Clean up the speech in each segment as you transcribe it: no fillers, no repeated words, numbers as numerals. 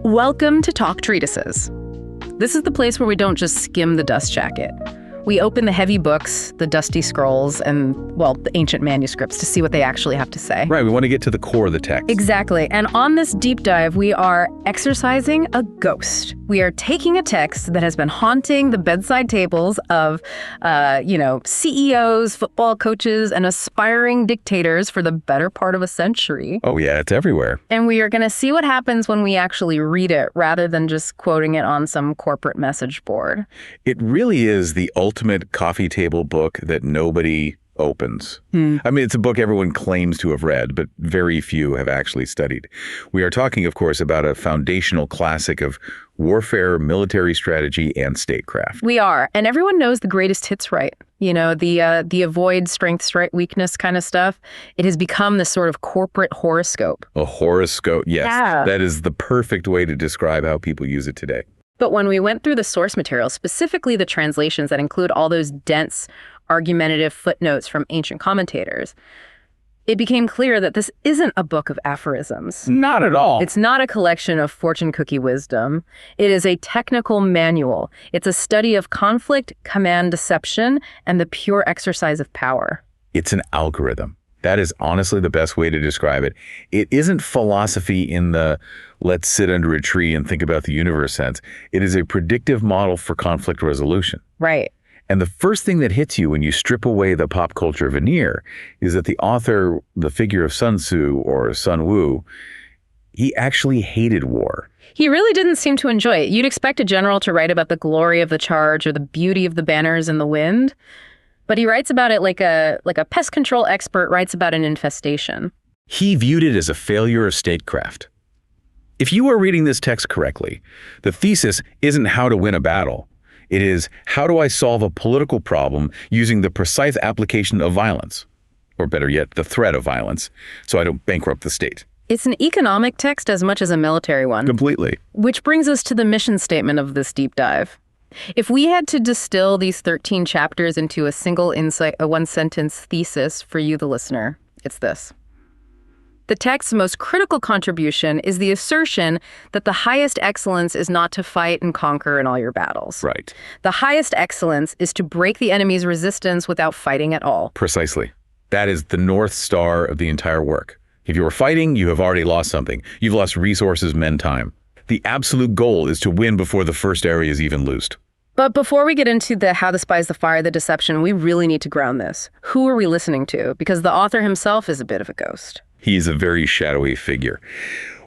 Welcome to Talk Treatises. This is the place where we don't just skim the dust jacket. We open the heavy books, the dusty scrolls, and, well, the ancient manuscripts to see what they actually have to say. Right, we want to get to the core of the text. Exactly. And on this deep dive, we are exercising a ghost. We are taking a text that has been haunting the bedside tables of, CEOs, football coaches, and aspiring dictators for the better part of a century. Oh, yeah, it's everywhere. And we are going to see what happens when we actually read it rather than just quoting it on some corporate message board. It really is the ultimate coffee table book that nobody opens. I mean, it's a book everyone claims to have read, but very few have actually studied. We are talking, of course, about a foundational classic of warfare, military strategy, and statecraft. We are. And everyone knows the greatest hits right. You know, the avoid strength, strike, weakness kind of stuff. It has become this sort of corporate horoscope. A horoscope, yes. Yeah. That is the perfect way to describe how people use it today. But when we went through the source material, specifically the translations that include all those dense, argumentative footnotes from ancient commentators, it became clear that this isn't a book of aphorisms. Not at all. It's not a collection of fortune cookie wisdom. It is a technical manual. It's a study of conflict, command, deception, and the pure exercise of power. It's an algorithm. That is honestly the best way to describe it. It isn't philosophy in the let's sit under a tree and think about the universe sense. It is a predictive model for conflict resolution. Right. And the first thing that hits you when you strip away the pop culture veneer is that the author, the figure of Sun Tzu or Sun Tzu, he actually hated war. He really didn't seem to enjoy it. You'd expect a general to write about the glory of the charge or the beauty of the banners in the wind, but he writes about it like a pest control expert writes about an infestation. He viewed it as a failure of statecraft. If you are reading this text correctly, the thesis isn't how to win a battle. It is, how do I solve a political problem using the precise application of violence? Or better yet, the threat of violence, so I don't bankrupt the state. It's an economic text as much as a military one. Completely. Which brings us to the mission statement of this deep dive. If we had to distill these 13 chapters into a single insight, a one-sentence thesis for you, the listener, it's this. The text's most critical contribution is the assertion that the highest excellence is not to fight and conquer in all your battles. Right. The highest excellence is to break the enemy's resistance without fighting at all. Precisely. That is the North Star of the entire work. If you are fighting, you have already lost something. You've lost resources, men, time. The absolute goal is to win before the first area is even loosed. But before we get into the how the spies, the fire, the deception, we really need to ground this. Who are we listening to? Because the author himself is a bit of a ghost. He is a very shadowy figure.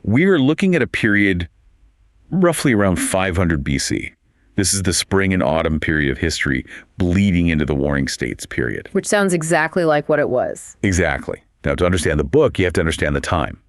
We are looking at a period roughly around 500 BC. This is the spring and autumn period of history bleeding into the Warring States period. Which sounds exactly like what it was. Exactly. Now, to understand the book, you have to understand the time.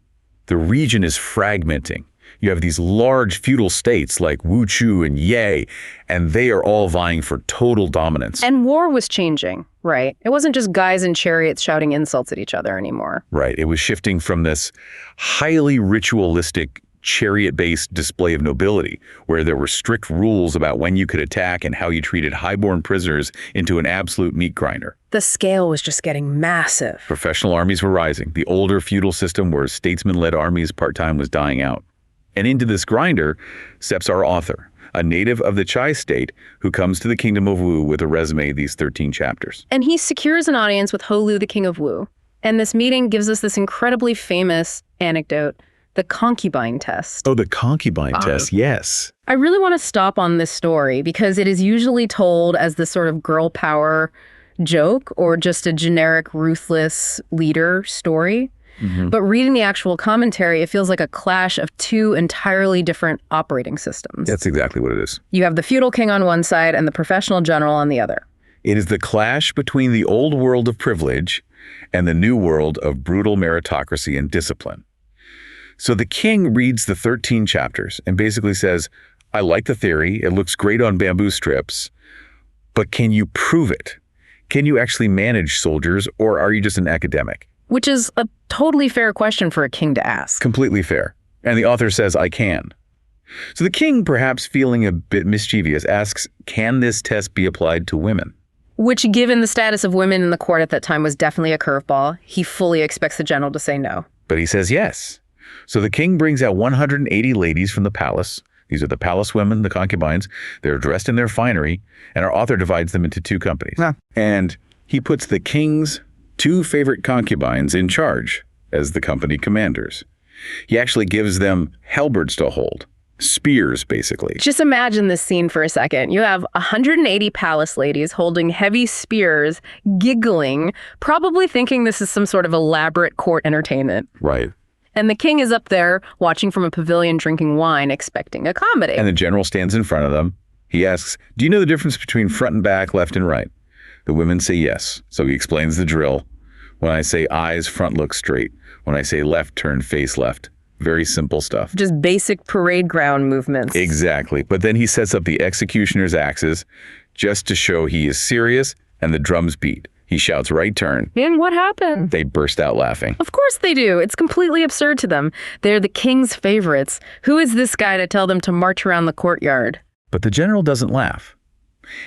The region is fragmenting. You have these large feudal states like Wuchu and Ye, and they are all vying for total dominance. And war was changing, right? It wasn't just guys in chariots shouting insults at each other anymore. Right. It was shifting from this highly ritualistic chariot-based display of nobility, where there were strict rules about when you could attack and how you treated highborn prisoners, into an absolute meat grinder. The scale was just getting massive. Professional armies were rising. The older feudal system where statesman-led armies part-time was dying out. And into this grinder steps our author, a native of the Chai state who comes to the kingdom of Wu with a resume of these 13 chapters. And he secures an audience with Holu, the king of Wu. And this meeting gives us this incredibly famous anecdote, the concubine test. Oh, the concubine test, yes. I really want to stop on this story because it is usually told as this sort of girl power joke or just a generic ruthless leader story. But reading the actual commentary, it feels like a clash of two entirely different operating systems. That's exactly what it is. You have the feudal king on one side and the professional general on the other. It is the clash between the old world of privilege and the new world of brutal meritocracy and discipline. So the king reads the 13 chapters and basically says, I like the theory, it looks great on bamboo strips, but can you prove it? Can you actually manage soldiers, or are you just an academic? Which is a totally fair question for a king to ask. Completely fair. And the author says, I can. So the king, perhaps feeling a bit mischievous, asks, can this test be applied to women? Which, given the status of women in the court at that time, was definitely a curveball. He fully expects the general to say no. But he says yes. So the king brings out 180 ladies from the palace. These are the palace women, the concubines. They're dressed in their finery, and our author divides them into two companies. Huh. And he puts the king's two favorite concubines in charge as the company commanders. He actually gives them halberds to hold. Spears, basically. Just imagine this scene for a second. You have 180 palace ladies holding heavy spears, giggling, probably thinking this is some sort of elaborate court entertainment. Right. And the king is up there watching from a pavilion drinking wine, expecting a comedy. And the general stands in front of them. He asks, do you know the difference between front and back, left and right? The women say yes. So he explains the drill. When I say eyes, front look straight. When I say left, turn face left. Very simple stuff. Just basic parade ground movements. Exactly. But then he sets up the executioner's axes just to show he is serious, and the drums beat. He shouts, right turn. And what happened? They burst out laughing. Of course they do. It's completely absurd to them. They're the king's favorites. Who is this guy to tell them to march around the courtyard? But the general doesn't laugh.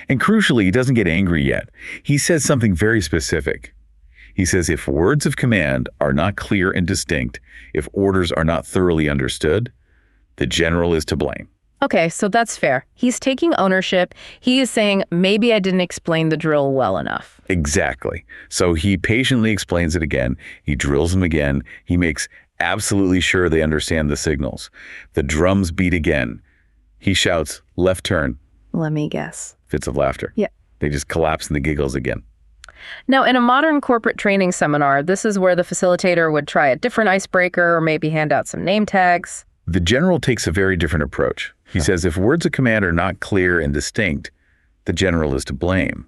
And crucially, he doesn't get angry yet. He says something very specific. He says, if words of command are not clear and distinct, if orders are not thoroughly understood, the general is to blame. Okay, so that's fair. He's taking ownership. He is saying, maybe I didn't explain the drill well enough. Exactly. So he patiently explains it again. He drills them again. He makes absolutely sure they understand the signals. The drums beat again. He shouts, left turn. Let me guess. Fits of laughter. Yeah. They just collapse in the giggles again. Now, in a modern corporate training seminar, this is where the facilitator would try a different icebreaker or maybe hand out some name tags. The general takes a very different approach. He says if words of command are not clear and distinct, the general is to blame.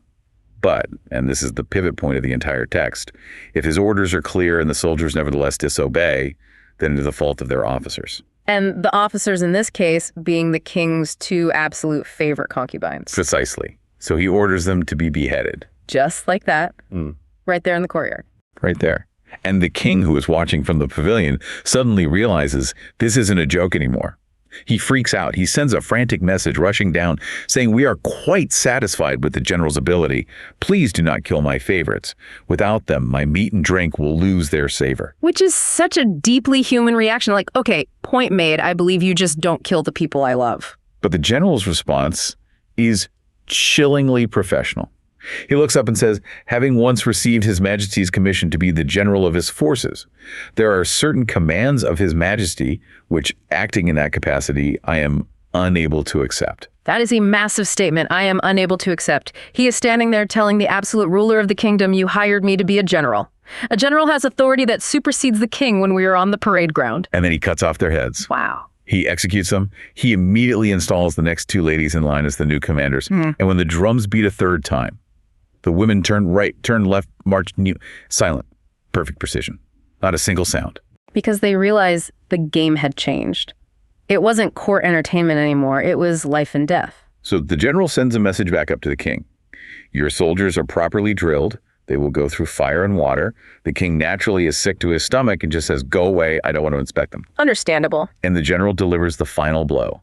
But, and this is the pivot point of the entire text, if his orders are clear and the soldiers nevertheless disobey, then it is the fault of their officers. And the officers in this case being the king's two absolute favorite concubines. Precisely. So he orders them to be beheaded. Just like that, right there in the courtyard. Right there. And the king, who is watching from the pavilion, suddenly realizes this isn't a joke anymore. He freaks out. He sends a frantic message rushing down, saying, we are quite satisfied with the general's ability. Please do not kill my favorites. Without them, my meat and drink will lose their savor. Which is such a deeply human reaction. Like, okay, point made. I believe you just don't kill the people I love. But the general's response is chillingly professional. He looks up and says, having once received His Majesty's commission to be the general of his forces, there are certain commands of His Majesty which, acting in that capacity, I am unable to accept. That is a massive statement I am unable to accept. He is standing there telling the absolute ruler of the kingdom, you hired me to be a general. A general has authority that supersedes the king when we are on the parade ground. And then he cuts off their heads. Wow. He executes them. He immediately installs the next two ladies in line as the new commanders. And when the drums beat a third time, the women turn right, turn left, march new, silent, perfect precision, not a single sound. Because they realize the game had changed. It wasn't court entertainment anymore. It was life and death. So the general sends a message back up to the king. Your soldiers are properly drilled. They will go through fire and water. The king naturally is sick to his stomach and just says, go away. I don't want to inspect them. Understandable. And the general delivers the final blow.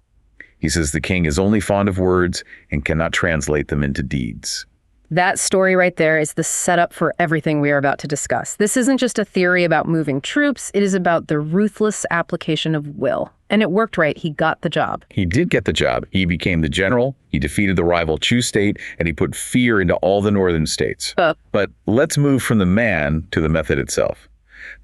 He says the king is only fond of words and cannot translate them into deeds. That story right there is the setup for everything we are about to discuss. This isn't just a theory about moving troops. It is about the ruthless application of will. And it worked right. He got the job. He did get the job. He became the general. He defeated the rival Chu state, and he put fear into all the northern states. But let's move from the man to the method itself.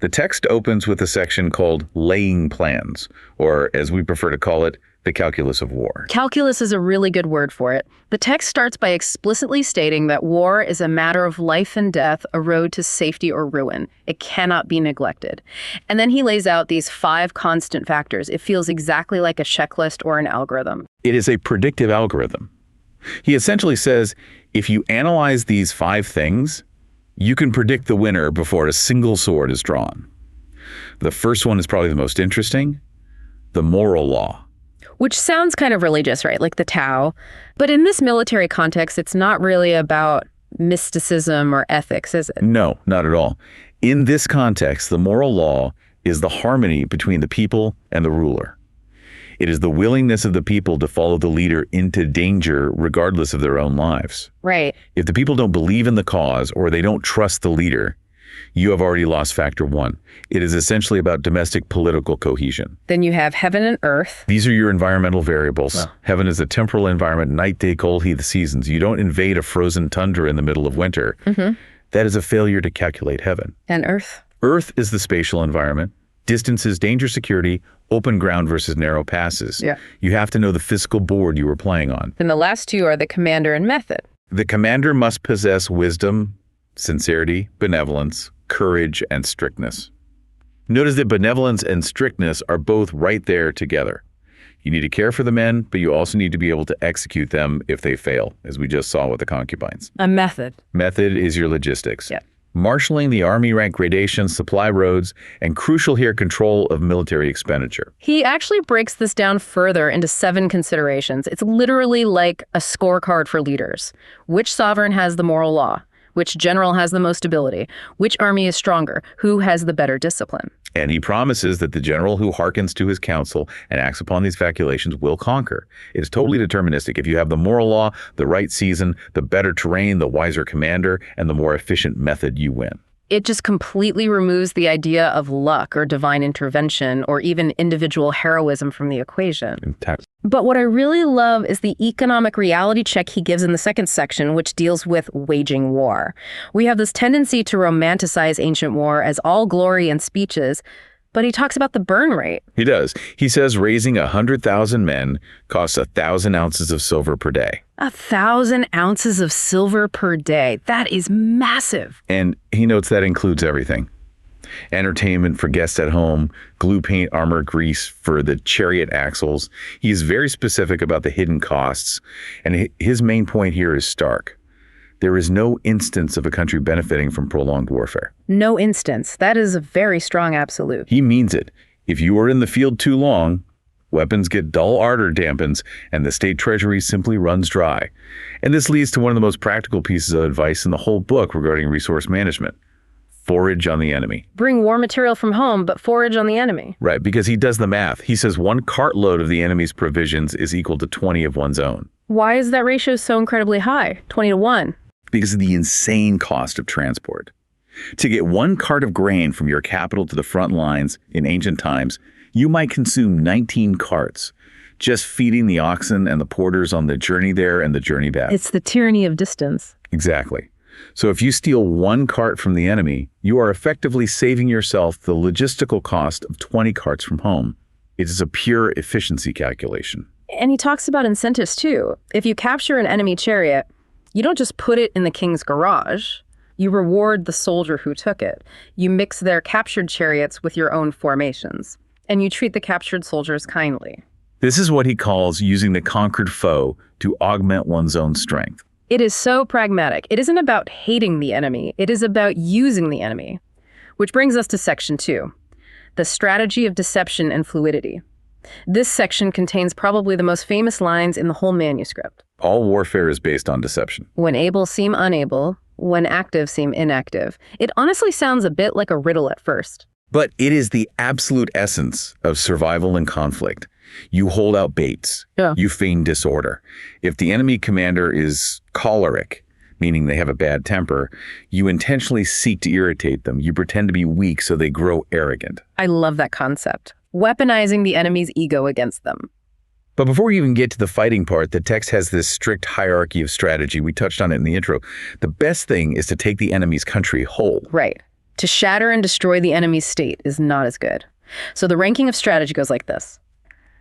The text opens with a section called laying plans, or as we prefer to call it, the calculus of war. Calculus is a really good word for it. The text starts by explicitly stating that war is a matter of life and death, a road to safety or ruin. It cannot be neglected. And then he lays out these 5 constant factors. It feels exactly like a checklist or an algorithm. It is a predictive algorithm. He essentially says, if you analyze these 5 things, you can predict the winner before a single sword is drawn. The first one is probably the most interesting, the moral law. Which sounds kind of religious, right? Like the Tao. But in this military context, it's not really about mysticism or ethics, is it? No, not at all. In this context, the moral law is the harmony between the people and the ruler. It is the willingness of the people to follow the leader into danger regardless of their own lives. Right. If the people don't believe in the cause or they don't trust the leader, you have already lost factor one. It is essentially about domestic political cohesion. Then you have heaven and earth. These are your environmental variables. Wow. Heaven is a temporal environment, night, day, cold, heat, the seasons. You don't invade a frozen tundra in the middle of winter. That is a failure to calculate heaven. And earth. Earth is the spatial environment. Distances, danger, security, open ground versus narrow passes. Yeah. You have to know the physical board you were playing on. Then the last two are the commander and method. The commander must possess wisdom, sincerity, benevolence, courage, and strictness. Notice that benevolence and strictness are both right there together. You need to care for the men, but you also need to be able to execute them if they fail, as we just saw with the concubines. A method. Method is your logistics. Yeah. Marshaling the army rank gradation, supply roads, and crucial here, control of military expenditure. He actually breaks this down further into 7 considerations. It's literally like a scorecard for leaders. Which sovereign has the moral law? Which general has the most ability? Which army is stronger? Who has the better discipline? And he promises that the general who hearkens to his counsel and acts upon these calculations will conquer. It is totally deterministic. If you have the moral law, the right season, the better terrain, the wiser commander, and the more efficient method, you win. It just completely removes the idea of luck or divine intervention or even individual heroism from the equation. But what I really love is the economic reality check he gives in the second section, which deals with waging war. We have this tendency to romanticize ancient war as all glory and speeches, but he talks about the burn rate. He does. He says raising 100,000 men costs 1,000 ounces of silver per day. 1,000 ounces of silver per day. That is massive. And he notes that includes everything. Entertainment for guests at home, glue paint, armor, grease for the chariot axles. He is very specific about the hidden costs. And his main point here is stark. There is no instance of a country benefiting from prolonged warfare. No instance. That is a very strong absolute. He means it. If you are in the field too long, weapons get dull ardor dampens, and the state treasury simply runs dry. And this leads to one of the most practical pieces of advice in the whole book regarding resource management. Forage on the enemy. Bring war material from home, but forage on the enemy. Right, because he does the math. He says 1 cartload of the enemy's provisions is equal to 20 of one's own. Why is that ratio so incredibly high? 20 to 1. Because of the insane cost of transport. To get 1 cart of grain from your capital to the front lines in ancient times, you might consume 19 carts, just feeding the oxen and the porters on the journey there and the journey back. It's the tyranny of distance. Exactly. So if you steal 1 cart from the enemy, you are effectively saving yourself the logistical cost of 20 carts from home. It is a pure efficiency calculation. And he talks about incentives too. If you capture an enemy chariot, you don't just put it in the king's garage. You reward the soldier who took it. You mix their captured chariots with your own formations. And you treat the captured soldiers kindly. This is what he calls using the conquered foe to augment one's own strength. It is so pragmatic. It isn't about hating the enemy. It is about using the enemy. Which brings us to section 2, the strategy of deception and fluidity. This section contains probably the most famous lines in the whole manuscript. All warfare is based on deception. When able seem unable, when active seem inactive. It honestly sounds a bit like a riddle at first. But it is the absolute essence of survival and conflict. You hold out baits. Yeah. You feign disorder. If the enemy commander is choleric, meaning they have a bad temper, you intentionally seek to irritate them. You pretend to be weak so they grow arrogant. I love that concept. Weaponizing the enemy's ego against them. But before we even get to the fighting part, the text has this strict hierarchy of strategy. We touched on it in the intro. The best thing is to take the enemy's country whole. Right. To shatter and destroy the enemy's state is not as good. So the ranking of strategy goes like this.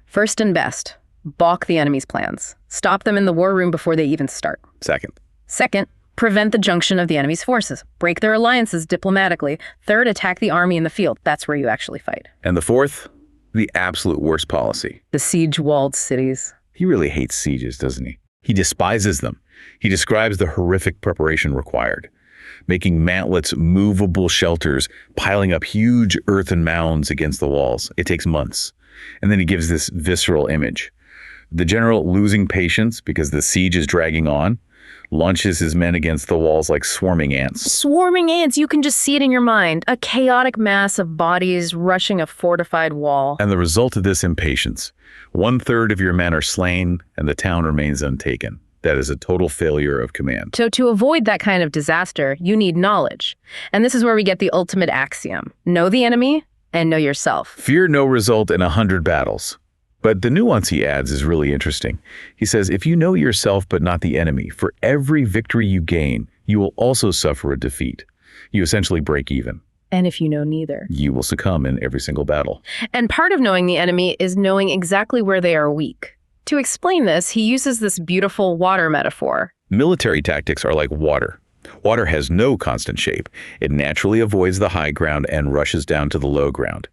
First and best, balk the enemy's plans. Stop them in the war room before they even start. Second, prevent the junction of the enemy's forces. Break their alliances diplomatically. Third, attack the army in the field. That's where you actually fight. And the fourth, the absolute worst policy. The siege-walled cities. He really hates sieges, doesn't he? He despises them. He describes the horrific preparation required. Making mantlets movable shelters, piling up huge earthen mounds against the walls. It takes months. And then he gives this visceral image. The general, losing patience because the siege is dragging on, launches his men against the walls like swarming ants. Swarming ants, you can just see it in your mind. A chaotic mass of bodies rushing a fortified wall. And the result of this impatience, 1/3 of your men are slain and the town remains untaken. That is a total failure of command. So to avoid that kind of disaster, you need knowledge. And this is where we get the ultimate axiom. Know the enemy and know yourself. Fear no result in 100 battles. But the nuance he adds is really interesting. He says, if you know yourself but not the enemy, for every victory you gain, you will also suffer a defeat. You essentially break even. And if you know neither, you will succumb in every single battle. And part of knowing the enemy is knowing exactly where they are weak. To explain this, he uses this beautiful water metaphor. Military tactics are like water. Water has no constant shape. It naturally avoids the high ground and rushes down to the low ground.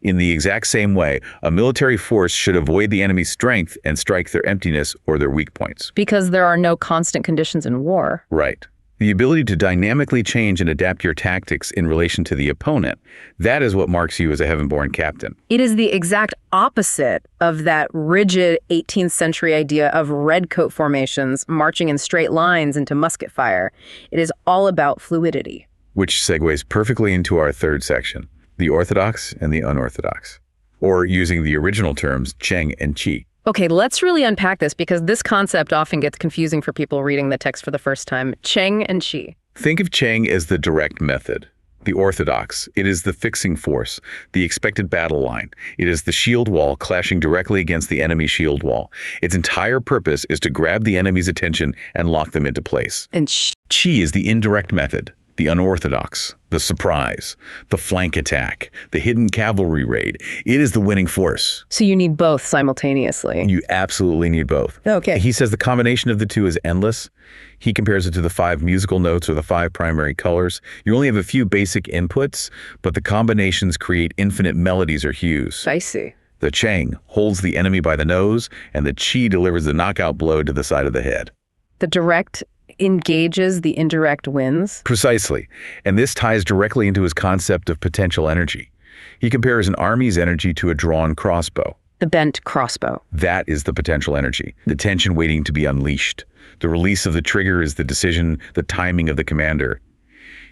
In the exact same way, a military force should avoid the enemy's strength and strike their emptiness or their weak points. Because there are no constant conditions in war. Right. The ability to dynamically change and adapt your tactics in relation to the opponent, that is what marks you as a heaven-born captain. It is the exact opposite of that rigid 18th century idea of redcoat formations marching in straight lines into musket fire. It is all about fluidity. Which segues perfectly into our third section, the orthodox and the unorthodox, or using the original terms, Cheng and Qi. Okay, let's really unpack this because this concept often gets confusing for people reading the text for the first time. Cheng and Qi. Think of Cheng as the direct method. The orthodox, it is the fixing force, the expected battle line. It is the shield wall clashing directly against the enemy shield wall. Its entire purpose is to grab the enemy's attention and lock them into place. And Qi is the indirect method, the unorthodox, the surprise, the flank attack, the hidden cavalry raid. It is the winning force. So you need both simultaneously. You absolutely need both. Okay. He says the combination of the two is endless. He compares it to the 5 musical notes or the 5 primary colors. You only have a few basic inputs, but the combinations create infinite melodies or hues. I see. The Cheng holds the enemy by the nose, and the Qi delivers the knockout blow to the side of the head. The direct engages, the indirect wins. Precisely. And this ties directly into his concept of potential energy. He compares an army's energy to a drawn crossbow. The bent crossbow. That is the potential energy, the tension waiting to be unleashed. The release of the trigger is the decision, the timing of the commander.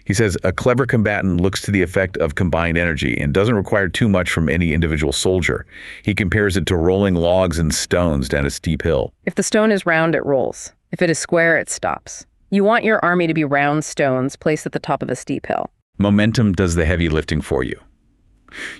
He says a clever combatant looks to the effect of combined energy and doesn't require too much from any individual soldier. He compares it to rolling logs and stones down a steep hill. If the stone is round, it rolls. If it is square, it stops. You want your army to be round stones placed at the top of a steep hill. Momentum does the heavy lifting for you.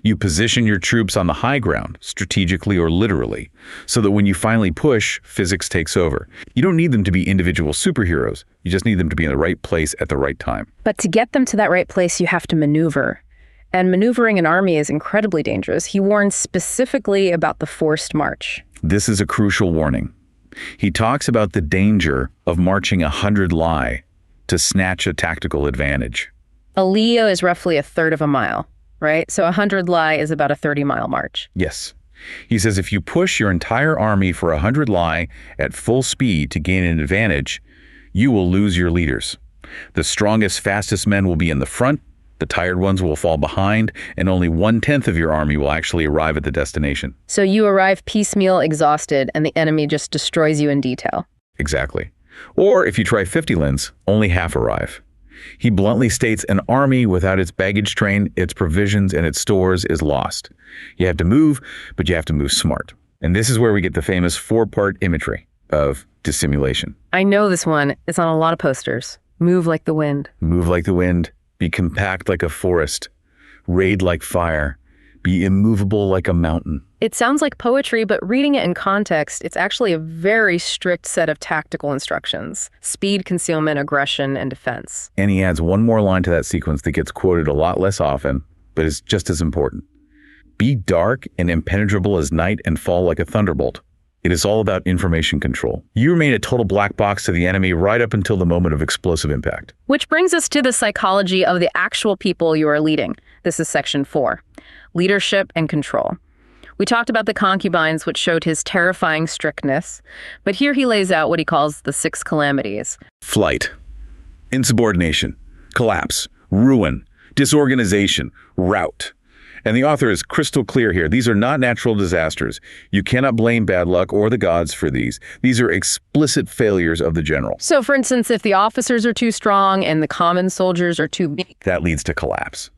You position your troops on the high ground, strategically or literally, so that when you finally push, physics takes over. You don't need them to be individual superheroes. You just need them to be in the right place at the right time. But to get them to that right place, you have to maneuver. And maneuvering an army is incredibly dangerous. He warns specifically about the forced march. This is a crucial warning. He talks about the danger of marching 100 li to snatch a tactical advantage. A li is roughly a third of a mile, right? So 100 li is about a 30-mile march. Yes. He says if you push your entire army for 100 li at full speed to gain an advantage, you will lose your leaders. The strongest, fastest men will be in the front, the tired ones will fall behind, and only 1/10 of your army will actually arrive at the destination. So you arrive piecemeal, exhausted, and the enemy just destroys you in detail. Exactly. Or if you try 50 lins, only half arrive. He bluntly states an army without its baggage train, its provisions, and its stores is lost. You have to move, but you have to move smart. And this is where we get the famous 4-part imagery of dissimulation. I know this one. It's on a lot of posters. Move like the wind. Move like the wind. Be compact like a forest. Raid like fire. Be immovable like a mountain. It sounds like poetry, but reading it in context, it's actually a very strict set of tactical instructions. Speed, concealment, aggression, and defense. And he adds one more line to that sequence that gets quoted a lot less often, but is just as important. Be dark and impenetrable as night and fall like a thunderbolt. It is all about information control. You remain a total black box to the enemy right up until the moment of explosive impact. Which brings us to the psychology of the actual people you are leading. This is section 4, leadership and control. We talked about the concubines, which showed his terrifying strictness, but here he lays out what he calls the 6 calamities. Flight, insubordination, collapse, ruin, disorganization, rout. And the author is crystal clear here. These are not natural disasters. You cannot blame bad luck or the gods for these. These are explicit failures of the general. So, for instance, if the officers are too strong and the common soldiers are too weak, that leads to collapse.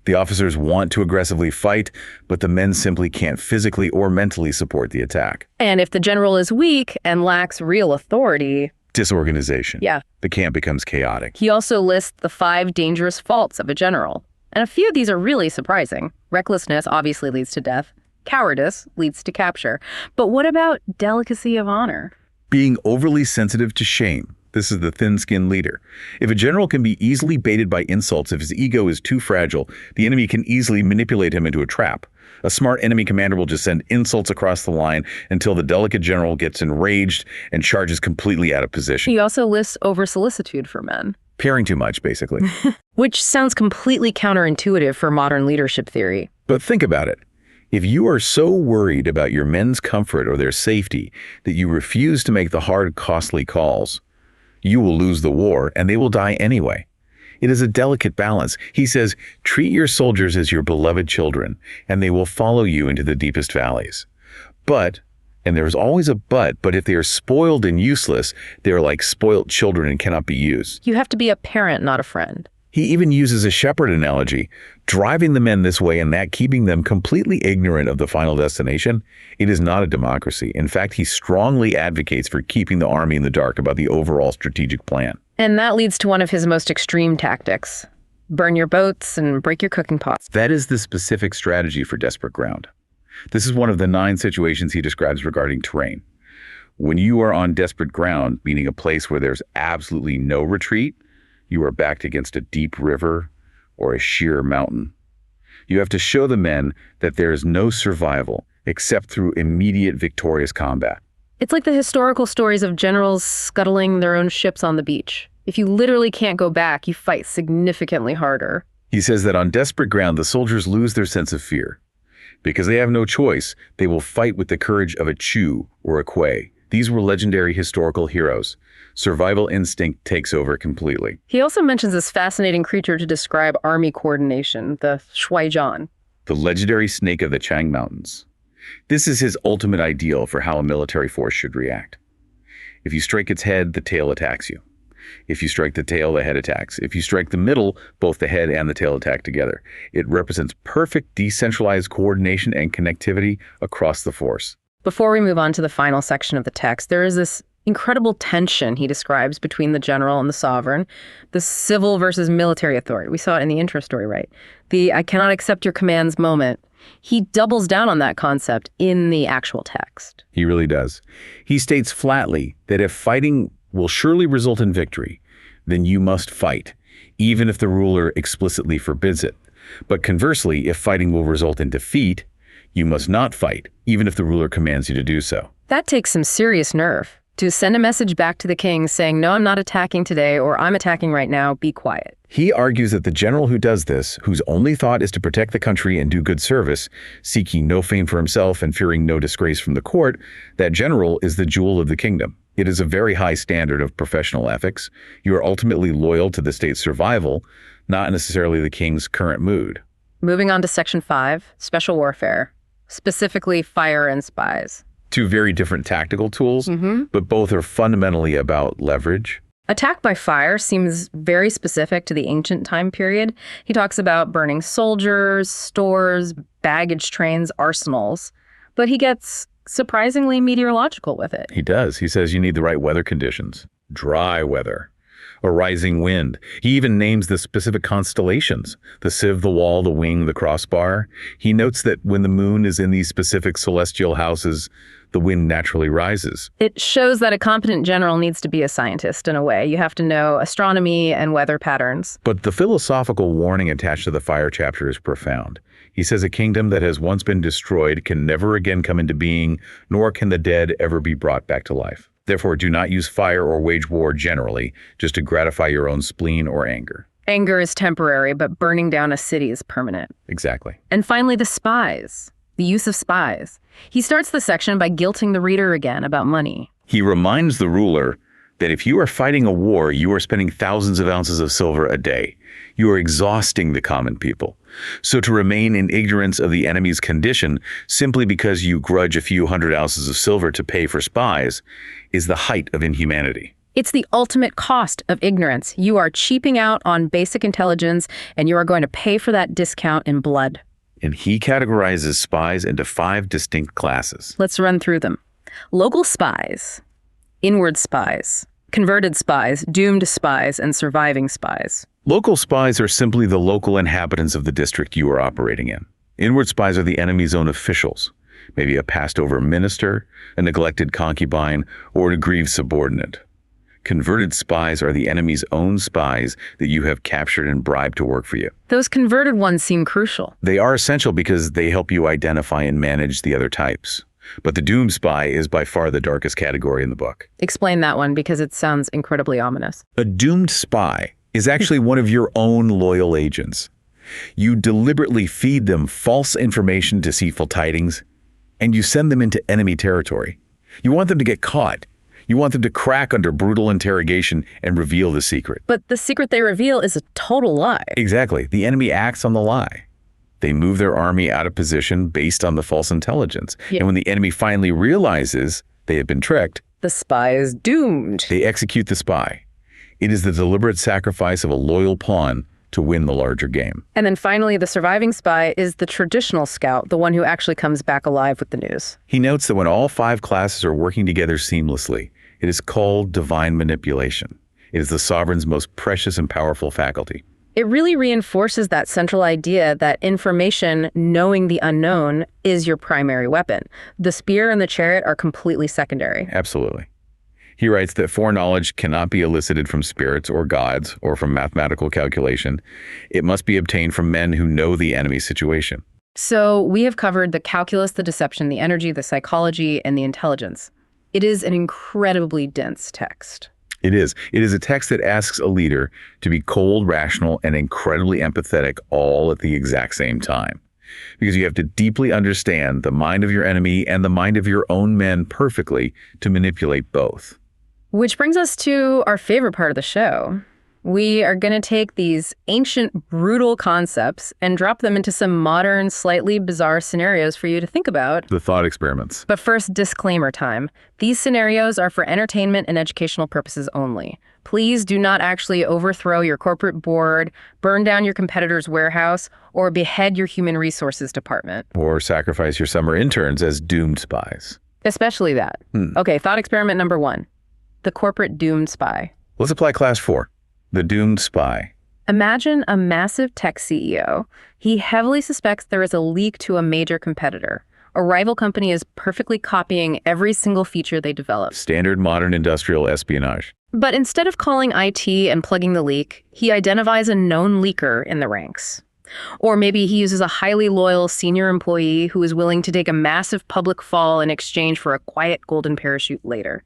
The officers want to aggressively fight, but the men simply can't physically or mentally support the attack. And if the general is weak and lacks real authority... Disorganization. Yeah. The camp becomes chaotic. He also lists the 5 dangerous faults of a general. And a few of these are really surprising. Recklessness obviously leads to death. Cowardice leads to capture. But what about delicacy of honor? Being overly sensitive to shame. This is the thin-skinned leader. If a general can be easily baited by insults if his ego is too fragile, the enemy can easily manipulate him into a trap. A smart enemy commander will just send insults across the line until the delicate general gets enraged and charges completely out of position. He also lists over-solicitude for men. Caring too much, basically. Which sounds completely counterintuitive for modern leadership theory. But think about it. If you are so worried about your men's comfort or their safety that you refuse to make the hard, costly calls, you will lose the war and they will die anyway. It is a delicate balance. He says, treat your soldiers as your beloved children, and they will follow you into the deepest valleys. But, and there's always a but if they are spoiled and useless, they are like spoilt children and cannot be used. You have to be a parent, not a friend. He even uses a shepherd analogy, driving the men this way and that keeping them completely ignorant of the final destination. It is not a democracy. In fact, he strongly advocates for keeping the army in the dark about the overall strategic plan. And that leads to one of his most extreme tactics. Burn your boats and break your cooking pots. That is the specific strategy for desperate ground. This is one of the 9 situations he describes regarding terrain. When you are on desperate ground, meaning a place where there's absolutely no retreat, you are backed against a deep river or a sheer mountain. You have to show the men that there is no survival except through immediate victorious combat. It's like the historical stories of generals scuttling their own ships on the beach. If you literally can't go back, you fight significantly harder. He says that on desperate ground, the soldiers lose their sense of fear. Because they have no choice, they will fight with the courage of a Chu or a Kuei. These were legendary historical heroes. Survival instinct takes over completely. He also mentions this fascinating creature to describe army coordination, the Shuaijian. The legendary snake of the Chang Mountains. This is his ultimate ideal for how a military force should react. If you strike its head, the tail attacks you. If you strike the tail, the head attacks. If you strike the middle, both the head and the tail attack together. It represents perfect decentralized coordination and connectivity across the force. Before we move on to the final section of the text, there is this incredible tension he describes between the general and the sovereign, the civil versus military authority. We saw it in the intro story, right? The I cannot accept your commands moment. He doubles down on that concept in the actual text. He really does. He states flatly that if fighting will surely result in victory, then you must fight, even if the ruler explicitly forbids it. But conversely, if fighting will result in defeat, you must not fight, even if the ruler commands you to do so. That takes some serious nerve. To send a message back to the king saying, no, I'm not attacking today, or I'm attacking right now, be quiet. He argues that the general who does this, whose only thought is to protect the country and do good service, seeking no fame for himself and fearing no disgrace from the court, that general is the jewel of the kingdom. It is a very high standard of professional ethics. You are ultimately loyal to the state's survival, not necessarily the king's current mood. Moving on to Section 5, Special Warfare, specifically fire and spies. 2 very different tactical tools, but both are fundamentally about leverage. Attack by fire seems very specific to the ancient time period. He talks about burning soldiers, stores, baggage trains, arsenals, but he gets surprisingly meteorological with it. He does. He says you need the right weather conditions. Dry weather. A rising wind. He even names the specific constellations, the sieve, the wall, the wing, the crossbar. He notes that when the moon is in these specific celestial houses, the wind naturally rises. It shows that a competent general needs to be a scientist in a way. You have to know astronomy and weather patterns. But the philosophical warning attached to the fire chapter is profound. He says a kingdom that has once been destroyed can never again come into being, nor can the dead ever be brought back to life. Therefore, do not use fire or wage war generally, just to gratify your own spleen or anger. Anger is temporary, but burning down a city is permanent. Exactly. And finally, the spies. The use of spies. He starts the section by guilting the reader again about money. He reminds the ruler that if you are fighting a war, you are spending thousands of ounces of silver a day. You are exhausting the common people. So to remain in ignorance of the enemy's condition simply because you grudge a few hundred ounces of silver to pay for spies is the height of inhumanity. It's the ultimate cost of ignorance. You are cheaping out on basic intelligence, and you are going to pay for that discount in blood. And he categorizes spies into 5 distinct classes. Let's run through them. Local spies, inward spies, converted spies, doomed spies, and surviving spies. Local spies are simply the local inhabitants of the district you are operating in. Inward spies are the enemy's own officials, maybe a passed-over minister, a neglected concubine, or an aggrieved subordinate. Converted spies are the enemy's own spies that you have captured and bribed to work for you. Those converted ones seem crucial. They are essential because they help you identify and manage the other types. But the doomed spy is by far the darkest category in the book. Explain that one, because it sounds incredibly ominous. A doomed spy is actually one of your own loyal agents. You deliberately feed them false information, deceitful tidings, and you send them into enemy territory. You want them to get caught. You want them to crack under brutal interrogation and reveal the secret. But the secret they reveal is a total lie. Exactly. The enemy acts on the lie. They move their army out of position based on the false intelligence. Yeah. And when the enemy finally realizes they have been tricked, The spy is doomed. they execute the spy. It is the deliberate sacrifice of a loyal pawn to win the larger game. And then finally, the surviving spy is the traditional scout, the one who actually comes back alive with the news. He notes that when all 5 classes are working together seamlessly, it is called divine manipulation. It is the sovereign's most precious and powerful faculty. It really reinforces that central idea that information, knowing the unknown, is your primary weapon. The spear and the chariot are completely secondary. Absolutely. He writes that foreknowledge cannot be elicited from spirits or gods or from mathematical calculation. It must be obtained from men who know the enemy's situation. So we have covered the calculus, the deception, the energy, the psychology, and the intelligence. It is an incredibly dense text. It is. It is a text that asks a leader to be cold, rational, and incredibly empathetic all at the exact same time. Because you have to deeply understand the mind of your enemy and the mind of your own men perfectly to manipulate both. Which brings us to our favorite part of the show. We are going to take these ancient, brutal concepts and drop them into some modern, slightly bizarre scenarios for you to think about. The thought experiments. But first, disclaimer time. These scenarios are for entertainment and educational purposes only. Please do not actually overthrow your corporate board, burn down your competitor's warehouse, or behead your human resources department. Or sacrifice your summer interns as doomed spies. Especially that. Okay, thought experiment number 1. The corporate doomed spy. Let's apply class 4. The doomed spy. Imagine a massive tech CEO. He heavily suspects there is a leak to a major competitor. A rival company is perfectly copying every single feature they develop. Standard modern industrial espionage. But instead of calling IT and plugging the leak, he identifies a known leaker in the ranks. Or maybe he uses a highly loyal senior employee who is willing to take a massive public fall in exchange for a quiet golden parachute later.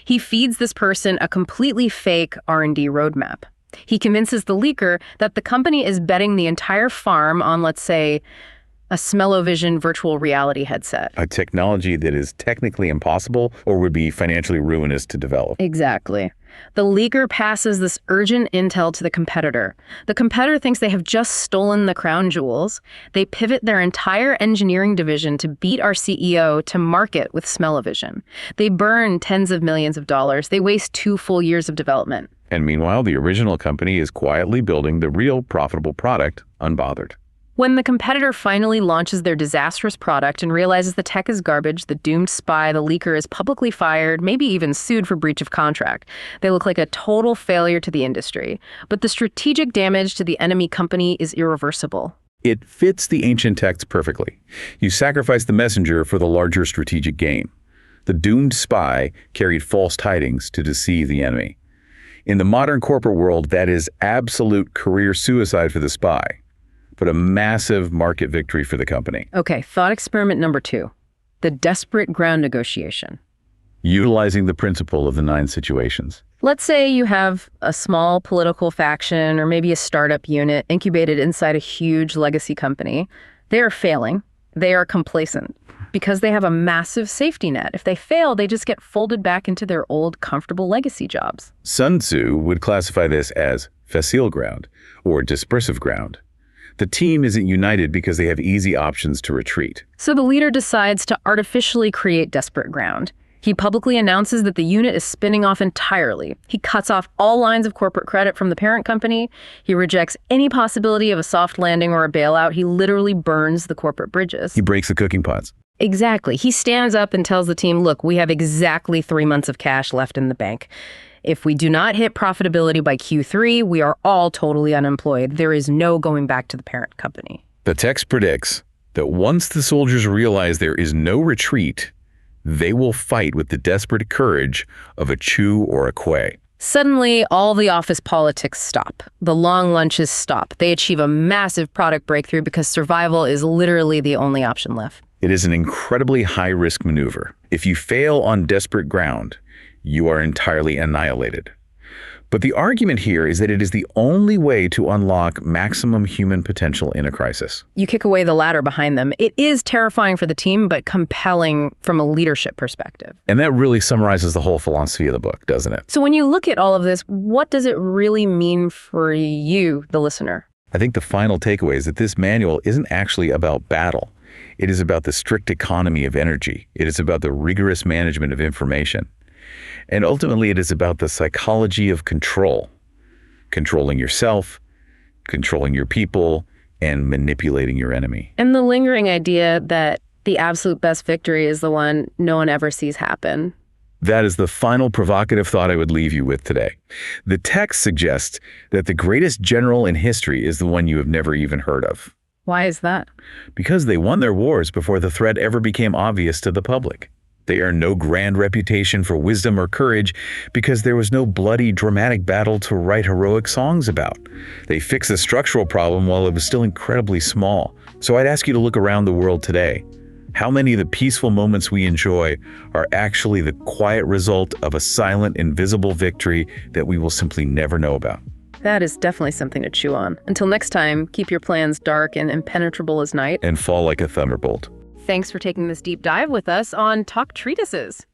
He feeds this person a completely fake R&D roadmap. He convinces the leaker that the company is betting the entire farm on, let's say, a smell-o-vision virtual reality headset. A technology that is technically impossible or would be financially ruinous to develop. Exactly. The leaker passes this urgent intel to the competitor. The competitor thinks they have just stolen the crown jewels. They pivot their entire engineering division to beat our CEO to market with smell-o-vision. They burn tens of millions of dollars. They waste 2 full years of development. And meanwhile, the original company is quietly building the real profitable product, unbothered. When the competitor finally launches their disastrous product and realizes the tech is garbage, the doomed spy, the leaker, is publicly fired, maybe even sued for breach of contract. They look like a total failure to the industry. But the strategic damage to the enemy company is irreversible. It fits the ancient text perfectly. You sacrifice the messenger for the larger strategic gain. The doomed spy carried false tidings to deceive the enemy. In the modern corporate world, that is absolute career suicide for the spy, but a massive market victory for the company. Okay, thought experiment number 2. The desperate ground negotiation. Utilizing the principle of the 9 situations. Let's say you have a small political faction or maybe a startup unit incubated inside a huge legacy company. They are failing. They are complacent because they have a massive safety net. If they fail, they just get folded back into their old, comfortable legacy jobs. Sun Tzu would classify this as facile ground or dispersive ground. The team isn't united because they have easy options to retreat. So the leader decides to artificially create desperate ground. He publicly announces that the unit is spinning off entirely. He cuts off all lines of corporate credit from the parent company. He rejects any possibility of a soft landing or a bailout. He literally burns the corporate bridges. He breaks the cooking pots. Exactly. He stands up and tells the team, look, we have exactly 3 months of cash left in the bank. If we do not hit profitability by Q3, we are all totally unemployed. There is no going back to the parent company. The text predicts that once the soldiers realize there is no retreat, they will fight with the desperate courage of a Chu or a Kuei. Suddenly, all the office politics stop. The long lunches stop. They achieve a massive product breakthrough because survival is literally the only option left. It is an incredibly high-risk maneuver. If you fail on desperate ground, you are entirely annihilated. But the argument here is that it is the only way to unlock maximum human potential in a crisis. You kick away the ladder behind them. It is terrifying for the team, but compelling from a leadership perspective. And that really summarizes the whole philosophy of the book, doesn't it? So when you look at all of this, what does it really mean for you, the listener? I think the final takeaway is that this manual isn't actually about battle. It is about the strict economy of energy. It is about the rigorous management of information. And ultimately, it is about the psychology of control, controlling yourself, controlling your people, and manipulating your enemy. And the lingering idea that the absolute best victory is the one no one ever sees happen. That is the final provocative thought I would leave you with today. The text suggests that the greatest general in history is the one you have never even heard of. Why is that? Because they won their wars before the threat ever became obvious to the public. They earned no grand reputation for wisdom or courage because there was no bloody, dramatic battle to write heroic songs about. They fixed the structural problem while it was still incredibly small. So I'd ask you to look around the world today. How many of the peaceful moments we enjoy are actually the quiet result of a silent, invisible victory that we will simply never know about? That is definitely something to chew on. Until next time, keep your plans dark and impenetrable as night. And fall like a thunderbolt. Thanks for taking this deep dive with us on Talk Treatises.